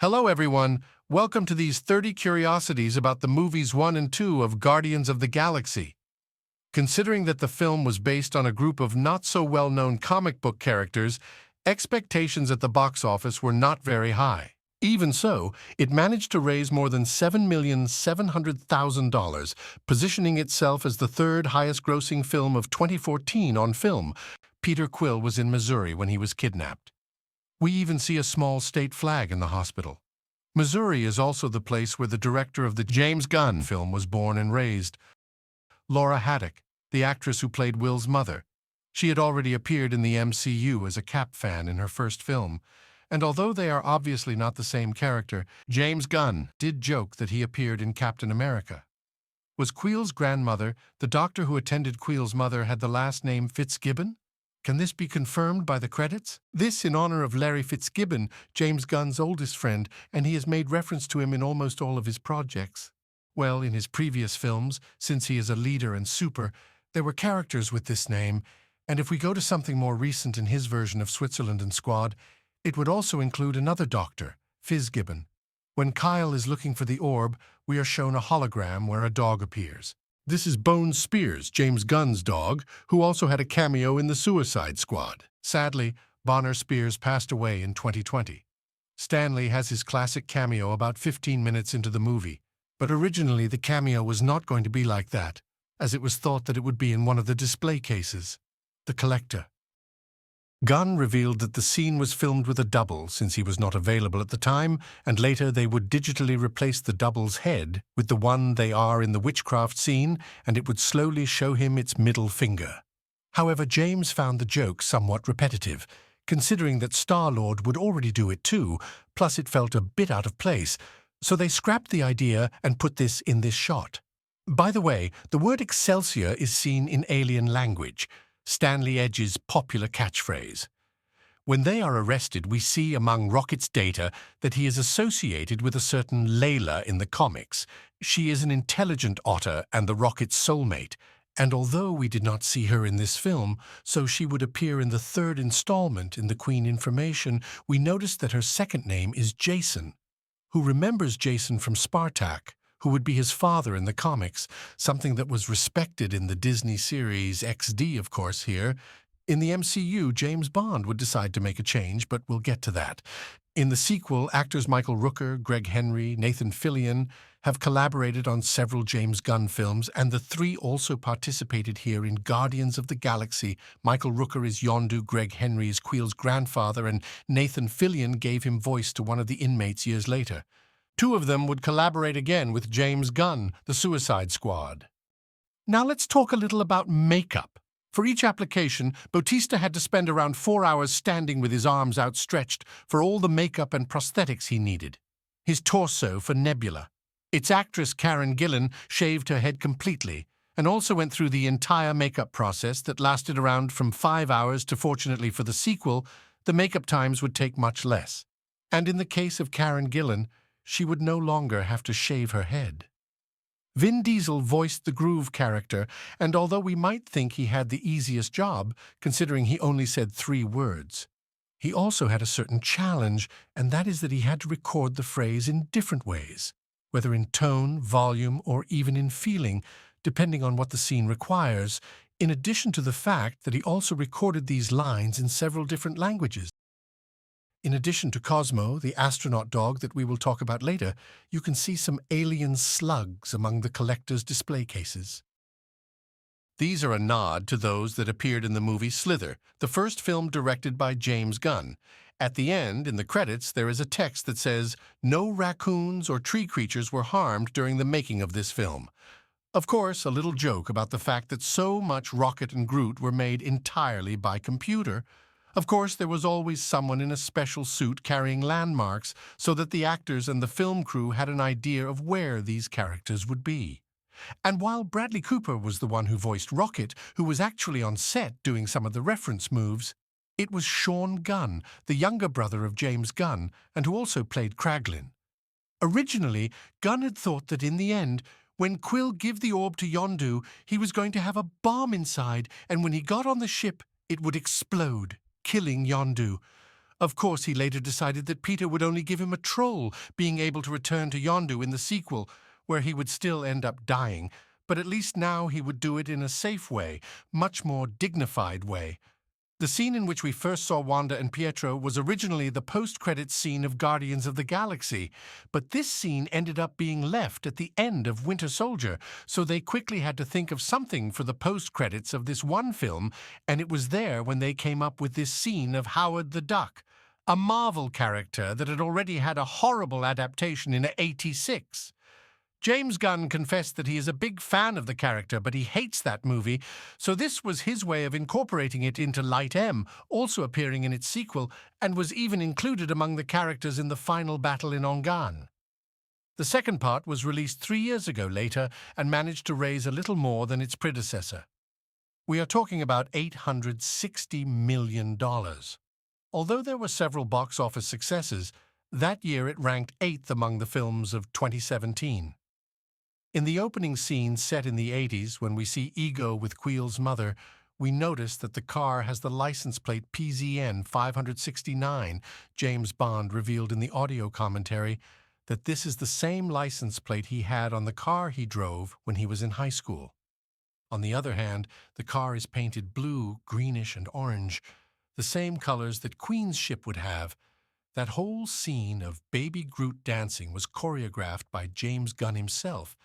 Hello, everyone. Welcome to these 30 curiosities about the movies 1 and 2 of Guardians of the Galaxy. Considering that the film was based on a group of not-so-well-known comic book characters, expectations at the box office were not very high. Even so, it managed to raise more than $7,700,000, positioning itself as the third highest-grossing film of 2014 on film. Peter Quill was in Missouri when he was kidnapped. We even see a small state flag in the hospital. Missouri is also the place where the director of the James Gunn film was born and raised. Laura Haddock, the actress who played Will's mother. She had already appeared in the MCU as a Cap fan in her first film, and although they are obviously not the same character, James Gunn did joke that he appeared in Captain America. Was Quill's grandmother, the doctor who attended Quill's mother, had the last name Fitzgibbon? Can this be confirmed by the credits? This in honor of Larry Fitzgibbon, James Gunn's oldest friend, and he has made reference to him in almost all of his projects. Well, in his previous films, since he is a leader and super, there were characters with this name, and if we go to something more recent in his version of Switzerland and Squad, it would also include another doctor, Fitzgibbon. When Kyle is looking for the orb, we are shown a hologram where a dog appears. This is Bones Spears, James Gunn's dog, who also had a cameo in the Suicide Squad. Sadly, Bonner Spears passed away in 2020. Stanley has his classic cameo about 15 minutes into the movie, but originally the cameo was not going to be like that, as it was thought that it would be in one of the display cases, the Collector. Gunn revealed that the scene was filmed with a double since he was not available at the time, and later they would digitally replace the double's head with the one they are in the witchcraft scene, and it would slowly show him its middle finger. However, James found the joke somewhat repetitive, considering that Star-Lord would already do it too, plus it felt a bit out of place, so they scrapped the idea and put this in this shot. By the way, the word Excelsior is seen in alien language, Stanley Edge's popular catchphrase. When they are arrested, we see among Rocket's data that he is associated with a certain Layla in the comics. She is an intelligent otter and the Rocket's soulmate, and although we did not see her in this film, so she would appear in the third installment in the Queen Information, we noticed that her second name is Jason, who remembers Jason from Spartak, who would be his father in the comics, something that was respected in the Disney series XD, of course, here. In the MCU, James Bond would decide to make a change, but we'll get to that. In the sequel, actors Michael Rooker, Greg Henry, Nathan Fillion have collaborated on several James Gunn films, and the three also participated here in Guardians of the Galaxy. Michael Rooker is Yondu, Greg Henry is Quill's grandfather, and Nathan Fillion gave him voice to one of the inmates years later. Two of them would collaborate again with James Gunn, the Suicide Squad. Now let's talk a little about makeup. For each application, Bautista had to spend around 4 hours standing with his arms outstretched for all the makeup and prosthetics he needed. His torso for Nebula. Its actress Karen Gillan shaved her head completely and also went through the entire makeup process that lasted around from 5 hours to, fortunately for the sequel, the makeup times would take much less. And in the case of Karen Gillan, she would no longer have to shave her head. Vin Diesel voiced the Groove character, and although we might think he had the easiest job, considering he only said 3 words, he also had a certain challenge, and that is that he had to record the phrase in different ways, whether in tone, volume, or even in feeling, depending on what the scene requires, in addition to the fact that he also recorded these lines in several different languages. In addition to Cosmo, the astronaut dog that we will talk about later, you can see some alien slugs among the Collector's display cases. These are a nod to those that appeared in the movie Slither, the first film directed by James Gunn. At the end, in the credits, there is a text that says, "No raccoons or tree creatures were harmed during the making of this film." Of course, a little joke about the fact that so much Rocket and Groot were made entirely by computer. Of course, there was always someone in a special suit carrying landmarks so that the actors and the film crew had an idea of where these characters would be. And while Bradley Cooper was the one who voiced Rocket, who was actually on set doing some of the reference moves, it was Sean Gunn, the younger brother of James Gunn, and who also played Kraglin. Originally, Gunn had thought that in the end, when Quill gave the orb to Yondu, he was going to have a bomb inside, and when he got on the ship, it would explode, killing Yondu. Of course, he later decided that Peter would only give him a troll, being able to return to Yondu in the sequel, where he would still end up dying, but at least now he would do it in a safe way, much more dignified way. The scene in which we first saw Wanda and Pietro was originally the post-credits scene of Guardians of the Galaxy, but this scene ended up being left at the end of Winter Soldier, so they quickly had to think of something for the post-credits of this one film, and it was there when they came up with this scene of Howard the Duck, a Marvel character that had already had a horrible adaptation in '86. James Gunn confessed that he is a big fan of the character, but he hates that movie, so this was his way of incorporating it into Light M, also appearing in its sequel, and was even included among the characters in the final battle in Ongan. The second part was released 3 years ago later and managed to raise a little more than its predecessor. We are talking about $860 million. Although there were several box office successes, that year it ranked 8th among the films of 2017. In the opening scene set in the 80s, when we see Ego with Quill's mother, we notice that the car has the license plate PZN 569. James Bond revealed in the audio commentary that this is the same license plate he had on the car he drove when he was in high school. On the other hand, the car is painted blue, greenish, and orange, the same colors that Queen's ship would have. That whole scene of Baby Groot dancing was choreographed by James Gunn himself,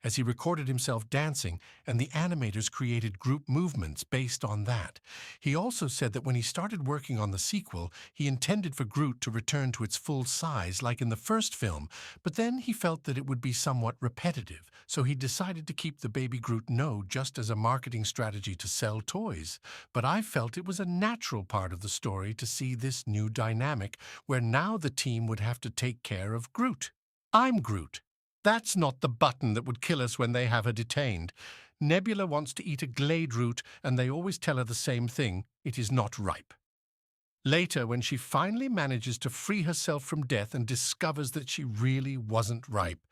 as he recorded himself dancing, and the animators created group movements based on that. He also said that when he started working on the sequel, he intended for Groot to return to its full size like in the first film, but then he felt that it would be somewhat repetitive, so he decided to keep the Baby Groot just as a marketing strategy to sell toys. But I felt it was a natural part of the story to see this new dynamic, where now the team would have to take care of Groot. I'm Groot. That's not the button that would kill us when they have her detained. Nebula wants to eat a glade root, and they always tell her the same thing: it is not ripe. Later, when she finally manages to free herself from death and discovers that she really wasn't ripe.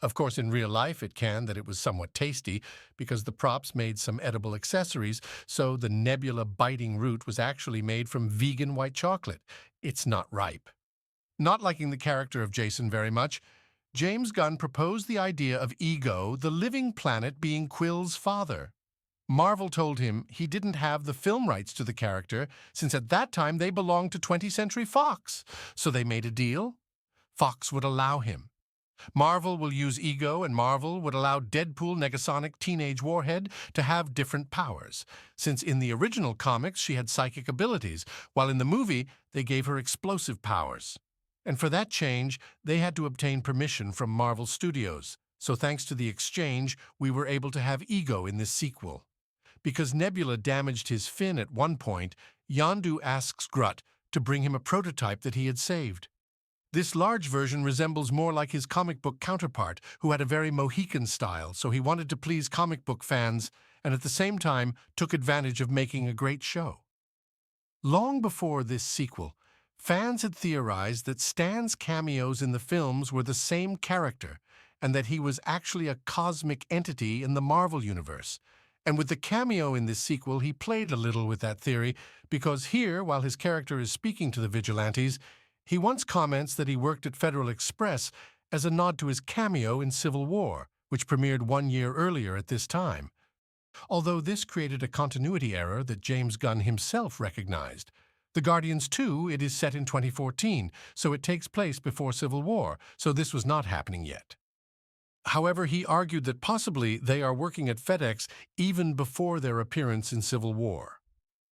Of course, in real life that it was somewhat tasty, because the props made some edible accessories, so the Nebula biting root was actually made from vegan white chocolate. It's not ripe. Not liking the character of Jason very much, James Gunn proposed the idea of Ego, the living planet, being Quill's father. Marvel told him he didn't have the film rights to the character, since at that time they belonged to 20th Century Fox, so they made a deal. Fox would allow him. Marvel will use Ego, and Marvel would allow Deadpool Negasonic Teenage Warhead to have different powers, since in the original comics she had psychic abilities, while in the movie they gave her explosive powers. And for that change, they had to obtain permission from Marvel Studios. So thanks to the exchange, we were able to have Ego in this sequel. Because Nebula damaged his fin at one point, Yondu asks Groot to bring him a prototype that he had saved. This large version resembles more like his comic book counterpart, who had a very Mohican style, so he wanted to please comic book fans and at the same time took advantage of making a great show. Long before this sequel, fans had theorized that Stan's cameos in the films were the same character and that he was actually a cosmic entity in the Marvel Universe. And with the cameo in this sequel, he played a little with that theory, because here, while his character is speaking to the vigilantes, he once comments that he worked at Federal Express as a nod to his cameo in Civil War, which premiered 1 year earlier at this time. Although this created a continuity error that James Gunn himself recognized. The Guardians 2, it is set in 2014, so it takes place before Civil War, so this was not happening yet. However, he argued that possibly they are working at FedEx even before their appearance in Civil War.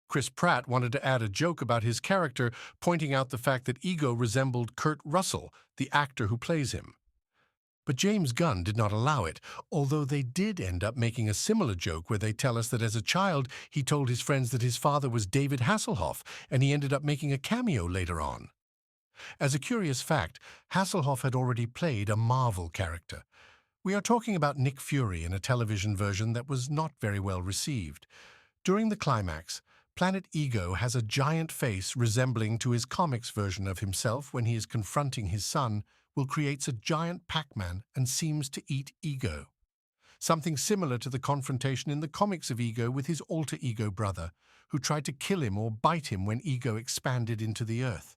Chris Pratt wanted to add a joke about his character, pointing out the fact that Ego resembled Kurt Russell, the actor who plays him. But James Gunn did not allow it, although they did end up making a similar joke where they tell us that as a child he told his friends that his father was David Hasselhoff, and he ended up making a cameo later on. As a curious fact, Hasselhoff had already played a Marvel character. We are talking about Nick Fury in a television version that was not very well received. During the climax, Planet Ego has a giant face resembling to his comics version of himself when he is confronting his son, Will creates a giant Pac-Man and seems to eat Ego. Something similar to the confrontation in the comics of Ego with his alter ego brother, who tried to kill him or bite him when Ego expanded into the Earth.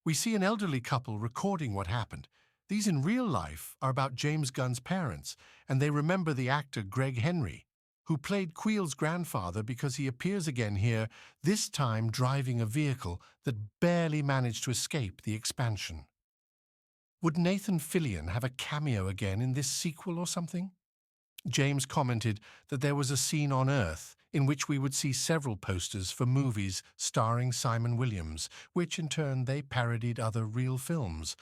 We see an elderly couple recording what happened. These in real life are about James Gunn's parents, and they remember the actor Greg Henry, who played Queel's grandfather because he appears again here, this time driving a vehicle that barely managed to escape the expansion. Would Nathan Fillion have a cameo again in this sequel or something? James commented that there was a scene on Earth in which we would see several posters for movies starring Simon Williams, which in turn they parodied other real films.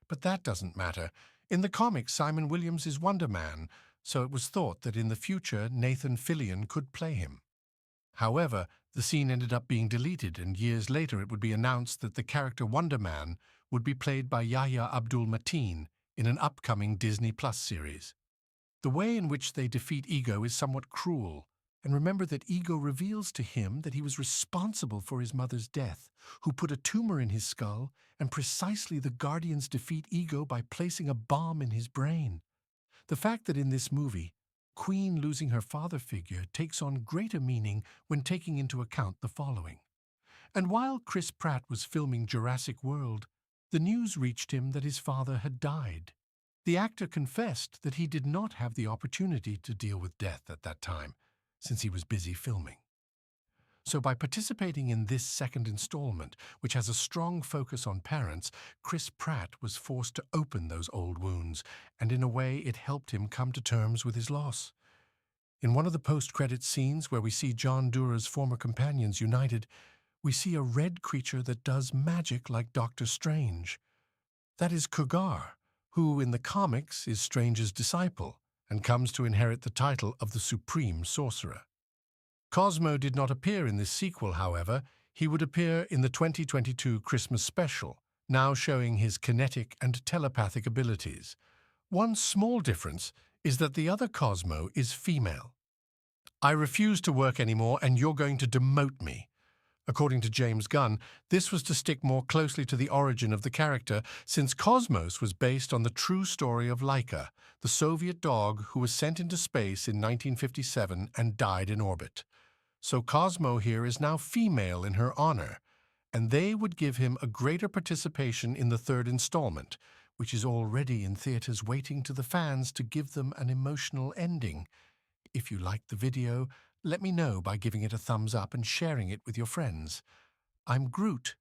But that doesn't matter. In the comics, Simon Williams is Wonder Man, so it was thought that in the future Nathan Fillion could play him. However, the scene ended up being deleted, and years later it would be announced that the character Wonder Man would be played by Yahya Abdul-Mateen in an upcoming Disney Plus series. The way in which they defeat Ego is somewhat cruel, and remember that Ego reveals to him that he was responsible for his mother's death, who put a tumor in his skull, and precisely the Guardians defeat Ego by placing a bomb in his brain. The fact that in this movie, Queen losing her father figure takes on greater meaning when taking into account the following. And while Chris Pratt was filming Jurassic World, the news reached him that his father had died. The actor confessed that he did not have the opportunity to deal with death at that time, since he was busy filming. So by participating in this second installment, which has a strong focus on parents, Chris Pratt was forced to open those old wounds, and in a way it helped him come to terms with his loss. In one of the post-credits scenes where we see John Dura's former companions united, we see a red creature that does magic like Doctor Strange. That is Cougar, who in the comics is Strange's disciple and comes to inherit the title of the Supreme Sorcerer. Cosmo did not appear in this sequel, however. He would appear in the 2022 Christmas special, now showing his kinetic and telepathic abilities. One small difference is that the other Cosmo is female. "I refuse to work anymore and you're going to demote me." According to James Gunn, this was to stick more closely to the origin of the character, since Cosmos was based on the true story of Laika, the Soviet dog who was sent into space in 1957 and died in orbit. So Cosmo here is now female in her honor, and they would give him a greater participation in the third installment, which is already in theaters waiting to the fans to give them an emotional ending. If you liked the video, let me know by giving it a thumbs up and sharing it with your friends. I'm Groot,